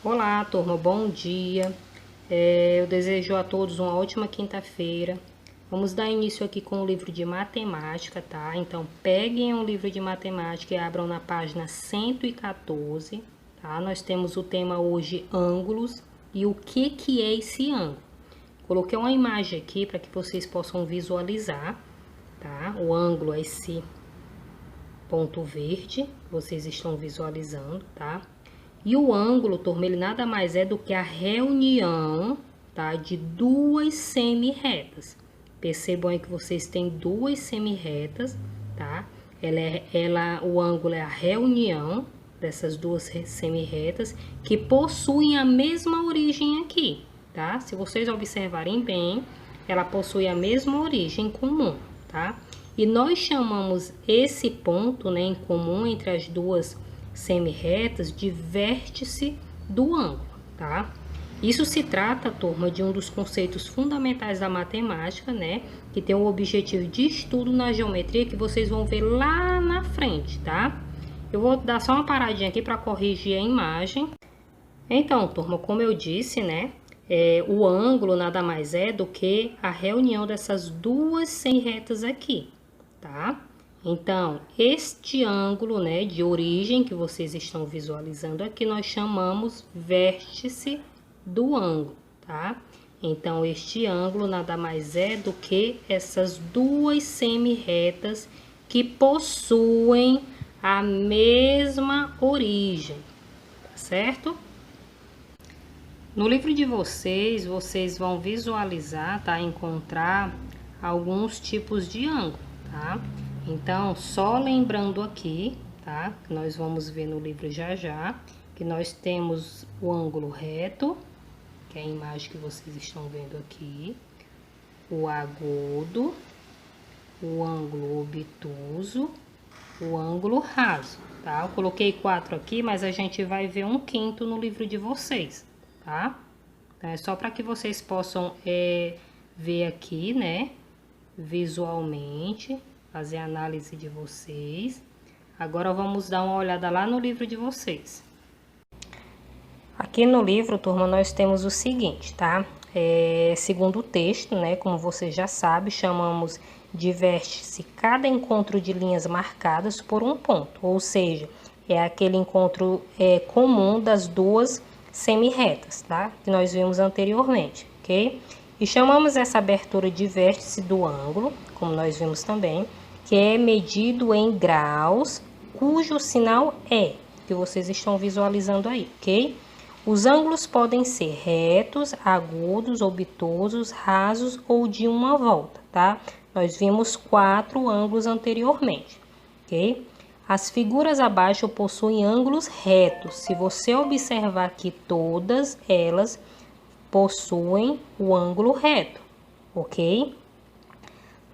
Olá, turma, bom dia. Eu desejo a todos uma ótima quinta-feira. Vamos dar início aqui com o livro de matemática, tá? Então, peguem um livro de matemática e abram na página 114, tá? Nós temos o tema hoje ângulos e o que é esse ângulo. Coloquei uma imagem aqui para que vocês possam visualizar, tá? O ângulo é esse ponto verde, vocês estão visualizando, tá? E o ângulo, turma, ele nada mais é do que a reunião, tá, de duas semi-retas. Percebam aí que vocês têm duas semi-retas, tá? O ângulo é a reunião dessas duas semi-retas que possuem a mesma origem aqui, tá? Se vocês observarem bem, ela possui a mesma origem comum, tá? E nós chamamos esse ponto, né, em comum entre as duas semi-retas de vértice do ângulo, tá? Isso se trata, turma, de um dos conceitos fundamentais da matemática, né? Que tem o objetivo de estudo na geometria que vocês vão ver lá na frente, tá? Eu vou dar só uma paradinha aqui para corrigir a imagem. Então, turma, como eu disse, né? O ângulo nada mais é do que a reunião dessas duas semi-retas aqui, tá? Então, este ângulo, né, de origem que vocês estão visualizando aqui, nós chamamos vértice do ângulo, tá? Então, este ângulo nada mais é do que essas duas semi-retas que possuem a mesma origem, tá certo? No livro de vocês vão visualizar, tá? Encontrar alguns tipos de ângulo, tá? Então, só lembrando aqui, tá? Que nós vamos ver no livro já já, que nós temos o ângulo reto, que é a imagem que vocês estão vendo aqui, o agudo, o ângulo obtuso, o ângulo raso, tá? Eu coloquei 4 aqui, mas a gente vai ver um quinto no livro de vocês, tá? Então, é só para que vocês possam ver aqui, né? Visualmente, fazer a análise de vocês. Agora, vamos dar uma olhada lá no livro de vocês. Aqui no livro, turma, nós temos o seguinte, tá? Segundo o texto, né? Como você já sabe, chamamos de vértice cada encontro de linhas marcadas por um ponto, ou seja, é aquele encontro comum das duas semi-retas, tá? Que nós vimos anteriormente, ok? E chamamos essa abertura de vértice do ângulo, como nós vimos também, que é medido em graus, cujo sinal é, que vocês estão visualizando aí, ok? Os ângulos podem ser retos, agudos, obtusos, rasos ou de uma volta, tá? Nós vimos 4 ângulos anteriormente, ok? As figuras abaixo possuem ângulos retos. Se você observar aqui, todas elas possuem o ângulo reto, ok?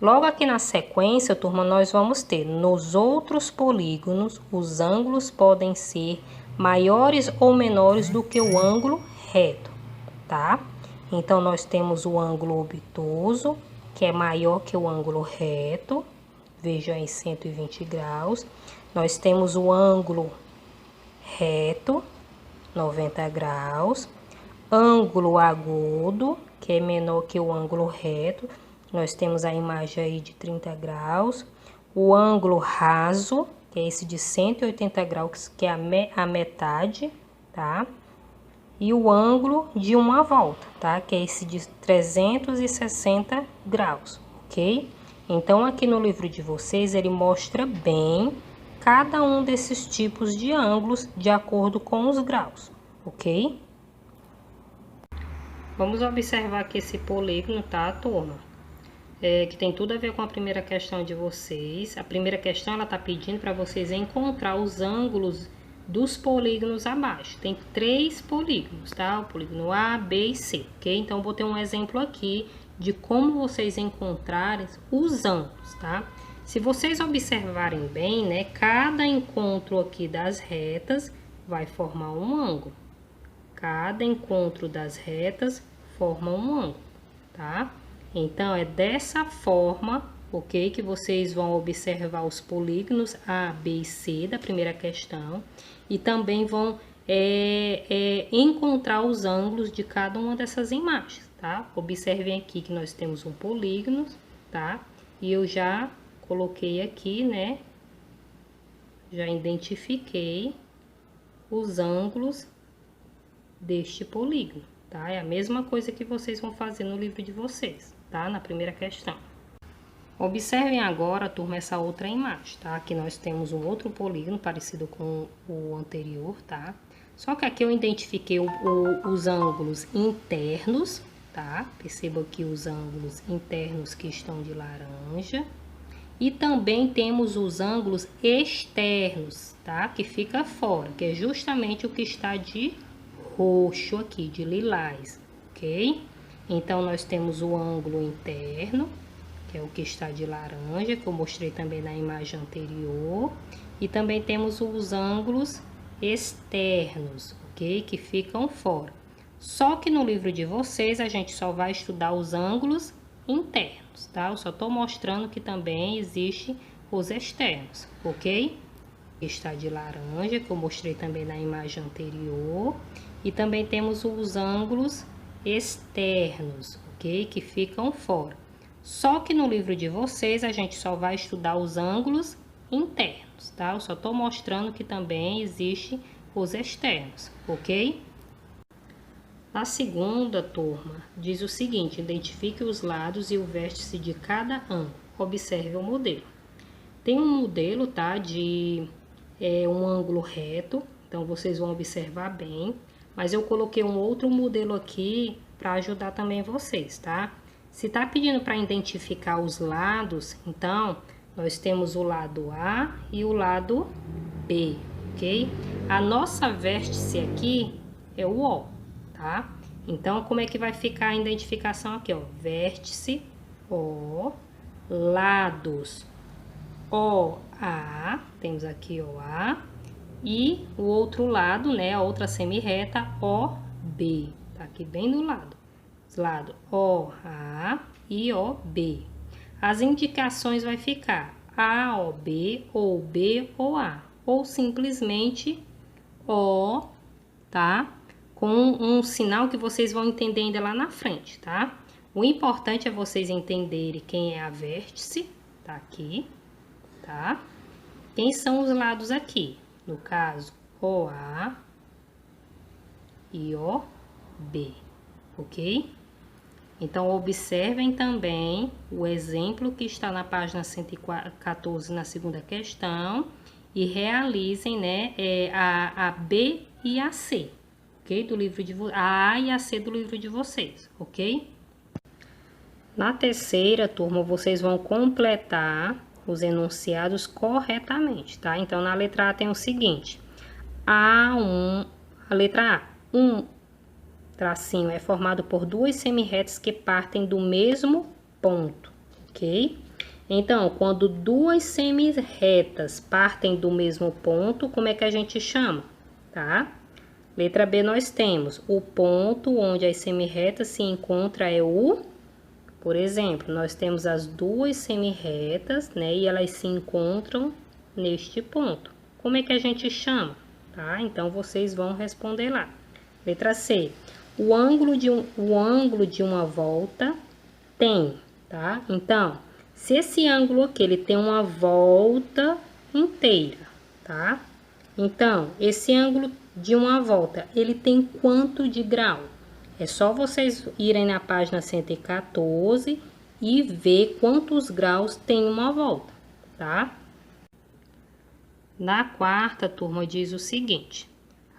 Logo aqui na sequência, turma, nós vamos ter nos outros polígonos, os ângulos podem ser maiores ou menores do que o ângulo reto, tá? Então, nós temos o ângulo obtuso, que é maior que o ângulo reto, veja aí 120 graus. Nós temos o ângulo reto, 90 graus. Ângulo agudo, que é menor que o ângulo reto, nós temos a imagem aí de 30 graus. O ângulo raso, que é esse de 180 graus, que é a metade, tá? E o ângulo de uma volta, tá? Que é esse de 360 graus, ok? Então, aqui no livro de vocês, ele mostra bem cada um desses tipos de ângulos de acordo com os graus, ok? Vamos observar aqui esse polígono, tá, turma? Que tem tudo a ver com a primeira questão de vocês. A primeira questão, ela tá pedindo para vocês encontrar os ângulos dos polígonos abaixo. Tem 3 polígonos, tá? O polígono A, B e C, ok? Então, eu botei um exemplo aqui de como vocês encontrarem os ângulos, tá? Se vocês observarem bem, né? Cada encontro aqui das retas vai formar um ângulo. Cada encontro das retas forma um ângulo, tá? Então, é dessa forma, ok? Que vocês vão observar os polígonos A, B e C da primeira questão. E também vão encontrar os ângulos de cada uma dessas imagens, tá? Observem aqui que nós temos um polígono, tá? E eu já coloquei aqui, né? Já identifiquei os ângulos deste polígono, tá? É a mesma coisa que vocês vão fazer no livro de vocês, tá? Na primeira questão. Observem agora, turma, essa outra imagem, tá? Aqui nós temos um outro polígono parecido com o anterior, tá? Só que aqui eu identifiquei os ângulos internos, tá? Perceba aqui os ângulos internos que estão de laranja. E também temos os ângulos externos, tá? Que fica fora, que é justamente o que está de roxo aqui, de lilás, ok? Então, nós temos o ângulo interno, que é o que está de laranja, que eu mostrei também na imagem anterior. E também temos os ângulos externos, ok? Que ficam fora. Só que no livro de vocês, a gente só vai estudar os ângulos internos, tá? Eu só tô mostrando que também existe os externos, ok? Está de laranja, que eu mostrei também na imagem anterior. E também temos os ângulos externos, ok? Que ficam fora. Só que no livro de vocês, a gente só vai estudar os ângulos internos, tá? Eu só tô mostrando que também existe os externos, ok? A segunda, turma, diz o seguinte: identifique os lados e o vértice de cada ângulo. Observe o modelo. Tem um modelo, tá, de um ângulo reto, então vocês vão observar bem. Mas eu coloquei um outro modelo aqui para ajudar também vocês, tá? Se tá pedindo para identificar os lados, então nós temos o lado A e o lado B, ok? A nossa vértice aqui é o O, tá? Então, como é que vai ficar a identificação aqui, ó? Vértice O, lados OA, temos aqui OA, e o outro lado, né, a outra semirreta OB, tá aqui bem do lado. Lado OA e OB. As indicações vai ficar AOB ou BOA, ou simplesmente O, tá? Com um sinal que vocês vão entender ainda lá na frente, tá? O importante é vocês entenderem quem é a vértice, tá aqui, tá? Quem são os lados aqui? No caso, OA e OB, ok? Então, observem também o exemplo que está na página 114, na segunda questão, e realizem, né, a B e a C, ok? Do livro de a A e a C do livro de vocês, ok? Na terceira, turma, vocês vão completar os enunciados corretamente, tá? Então, na letra A tem o seguinte: a letra A, tracinho é formado por duas semirretas que partem do mesmo ponto, ok? Então, quando duas semirretas partem do mesmo ponto, como é que a gente chama, tá? Letra B, nós temos o ponto onde as semirretas se encontram é o... Por exemplo, nós temos as duas semirretas, né? E elas se encontram neste ponto. Como é que a gente chama, tá? Então, vocês vão responder lá. Letra C. O ângulo de uma volta tem, tá? Então, se esse ângulo aqui, ele tem uma volta inteira, tá? Então, esse ângulo de uma volta, ele tem quanto de grau? É só vocês irem na página 114 e ver quantos graus tem uma volta, tá? Na quarta, turma, diz o seguinte: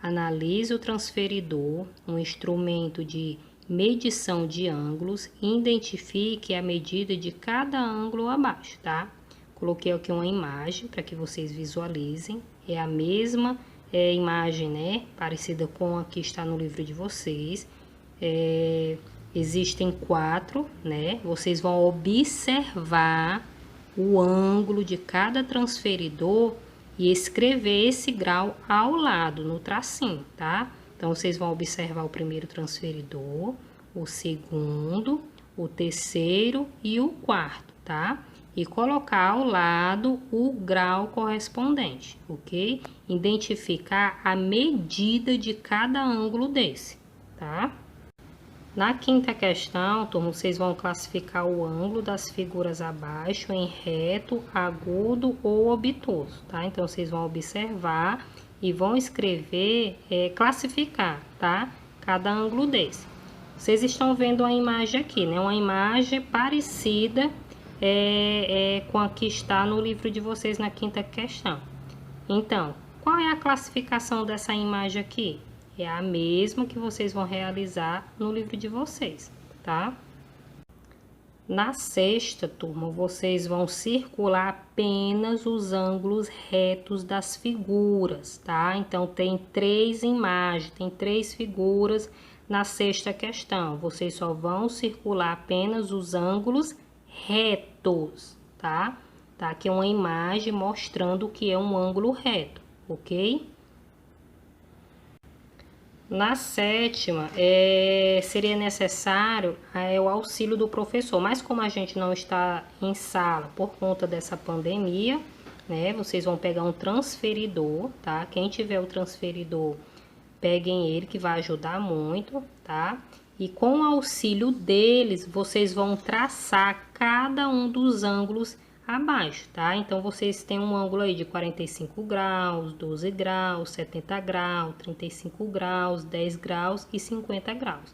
analise o transferidor, um instrumento de medição de ângulos, e identifique a medida de cada ângulo abaixo, tá? Coloquei aqui uma imagem para que vocês visualizem. É a mesma imagem, né? Parecida com a que está no livro de vocês. Existem 4, né? Vocês vão observar o ângulo de cada transferidor e escrever esse grau ao lado, no tracinho, tá? Então, vocês vão observar o primeiro transferidor, o segundo, o terceiro e o quarto, tá? e colocar ao lado o grau correspondente, ok? Identificar a medida de cada ângulo desse, tá? Na quinta questão, turma, vocês vão classificar o ângulo das figuras abaixo em reto, agudo ou obtuso, tá? Então, vocês vão observar e vão escrever, classificar, tá? Cada ângulo desse. Vocês estão vendo a imagem aqui, né? Uma imagem parecida com a que está no livro de vocês na quinta questão. Então, qual é a classificação dessa imagem aqui? É a mesma que vocês vão realizar no livro de vocês, tá? Na sexta, turma, vocês vão circular apenas os ângulos retos das figuras, tá? Então, tem 3 imagens, tem 3 figuras na sexta questão. Vocês só vão circular apenas os ângulos retos, tá? Tá aqui uma imagem mostrando o que é um ângulo reto, ok? Na sétima, seria necessário o auxílio do professor, mas como a gente não está em sala por conta dessa pandemia, né? Vocês vão pegar um transferidor, tá? Quem tiver o transferidor, peguem ele que vai ajudar muito, tá? E com o auxílio deles, vocês vão traçar cada um dos ângulos abaixo, tá? Então, vocês têm um ângulo aí de 45 graus, 12 graus, 70 graus, 35 graus, 10 graus e 50 graus.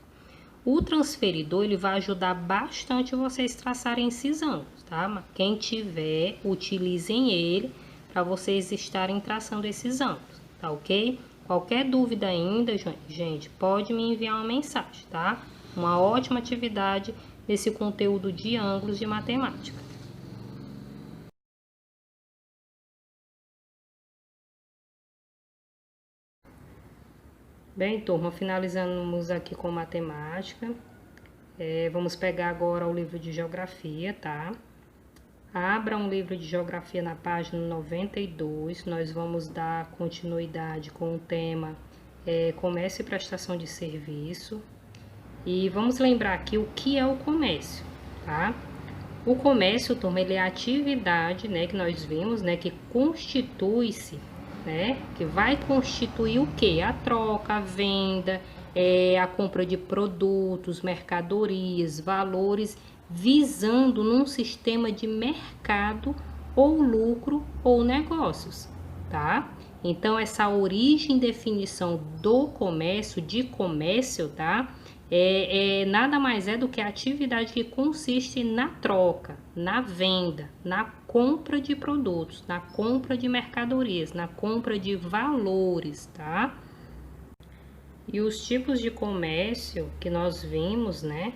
O transferidor, ele vai ajudar bastante vocês traçarem esses ângulos, tá? Quem tiver, utilizem ele para vocês estarem traçando esses ângulos, tá ok? Qualquer dúvida ainda, gente, pode me enviar uma mensagem, tá? Uma ótima atividade nesse conteúdo de ângulos de matemática. Bem, turma, finalizamos aqui com matemática. Vamos pegar agora o livro de geografia, tá? Abra um livro de geografia na página 92. Nós vamos dar continuidade com o tema comércio e prestação de serviço. E vamos lembrar aqui o que é o comércio, tá? O comércio, turma, ele é a atividade, né, que nós vimos, né, que constitui-se, né, que vai constituir o quê? A troca, a venda, a compra de produtos, mercadorias, valores, visando num sistema de mercado ou lucro ou negócios, tá? Então, essa origem e definição do comércio, de comércio, tá? Nada mais é do que a atividade que consiste na troca, na venda, na compra de produtos, na compra de mercadorias, na compra de valores, tá? E os tipos de comércio que nós vimos, né?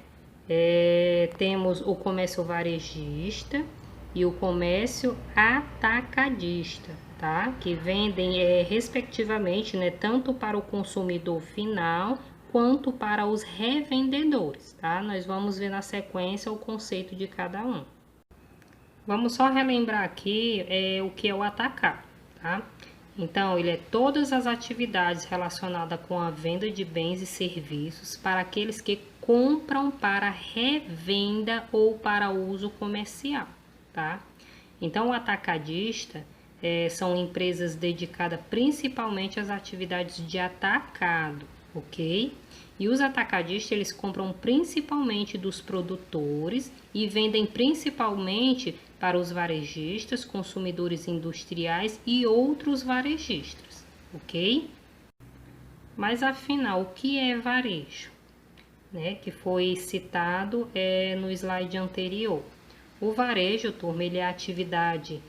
Temos o comércio varejista e o comércio atacadista, tá? Que vendem respectivamente, né, tanto para o consumidor final quanto para os revendedores, tá? Nós vamos ver na sequência o conceito de cada um. Vamos só relembrar aqui o que é o atacado, tá? Então, ele é todas as atividades relacionadas com a venda de bens e serviços para aqueles que compram para revenda ou para uso comercial, tá? Então, o atacadista são empresas dedicadas principalmente às atividades de atacado, ok? E os atacadistas, eles compram principalmente dos produtores e vendem principalmente para os varejistas, consumidores industriais e outros varejistas, ok? Mas afinal, o que é varejo? Né? Que foi citado no slide anterior. O varejo, turma, ele é a atividade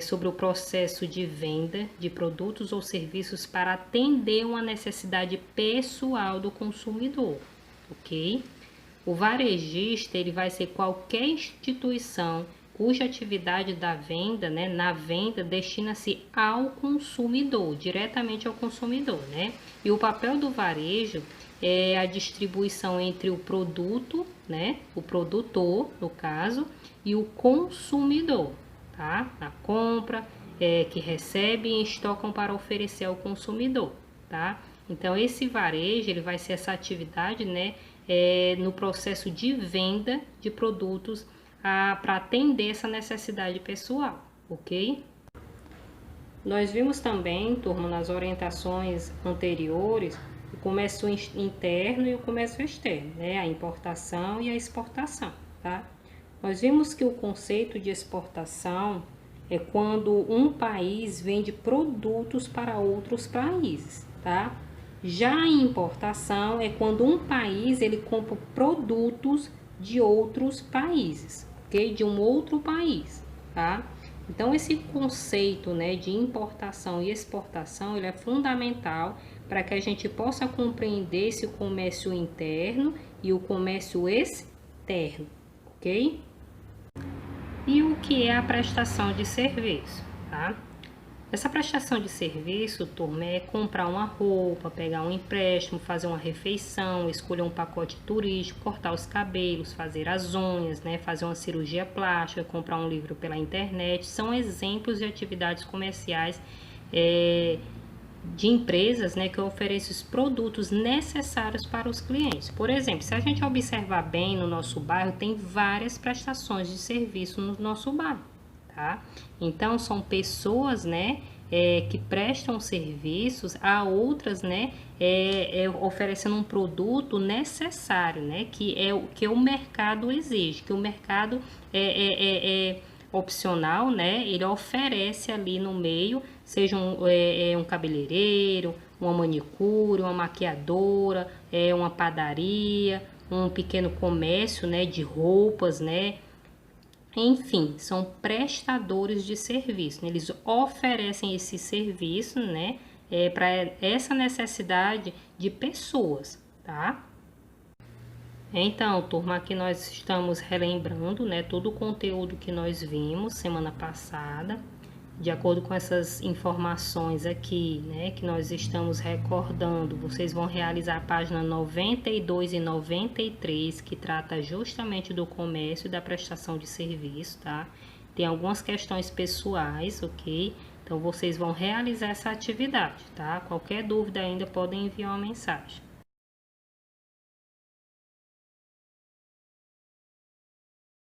sobre o processo de venda de produtos ou serviços para atender uma necessidade pessoal do consumidor, ok? O varejista, ele vai ser qualquer instituição cuja atividade da venda, né, na venda, destina-se ao consumidor, diretamente ao consumidor, né? E o papel do varejo é a distribuição entre o produto, né, o produtor, no caso, e o consumidor, tá? Na compra, que recebem e estocam para oferecer ao consumidor, tá? Então, esse varejo, ele vai ser essa atividade, né, no processo de venda de produtos para atender essa necessidade pessoal, ok? Nós vimos também, turma, nas orientações anteriores, o comércio interno e o comércio externo, né? A importação e a exportação, tá? Nós vimos que o conceito de exportação é quando um país vende produtos para outros países, tá? Já a importação é quando um país ele compra produtos de outros países, ok? De um outro país, tá? Então esse conceito, né, de importação e exportação, ele é fundamental para que a gente possa compreender esse comércio interno e o comércio externo, ok? E o que é a prestação de serviço, tá? Essa prestação de serviço, turma, é comprar uma roupa, pegar um empréstimo, fazer uma refeição, escolher um pacote turístico, cortar os cabelos, fazer as unhas, né, fazer uma cirurgia plástica, comprar um livro pela internet. São exemplos de atividades comerciais de empresas, né, que oferecem os produtos necessários para os clientes. Por exemplo, se a gente observar bem no nosso bairro, tem várias prestações de serviço no nosso bairro. Tá? Então, são pessoas, né, que prestam serviços a outras, né, oferecendo um produto necessário, né, que é o que o mercado exige, que o mercado é opcional, né, ele oferece ali no meio, seja um cabeleireiro, uma manicure, uma maquiadora, uma padaria, um pequeno comércio, né, de roupas, né. Enfim, são prestadores de serviço, né? Eles oferecem esse serviço, né, para essa necessidade de pessoas, tá? Então, turma, aqui nós estamos relembrando, né, todo o conteúdo que nós vimos semana passada. De acordo com essas informações aqui, né, que nós estamos recordando, vocês vão realizar a página 92 e 93, que trata justamente do comércio e da prestação de serviço, tá? Tem algumas questões pessoais, ok? Então, vocês vão realizar essa atividade, tá? Qualquer dúvida ainda podem enviar uma mensagem.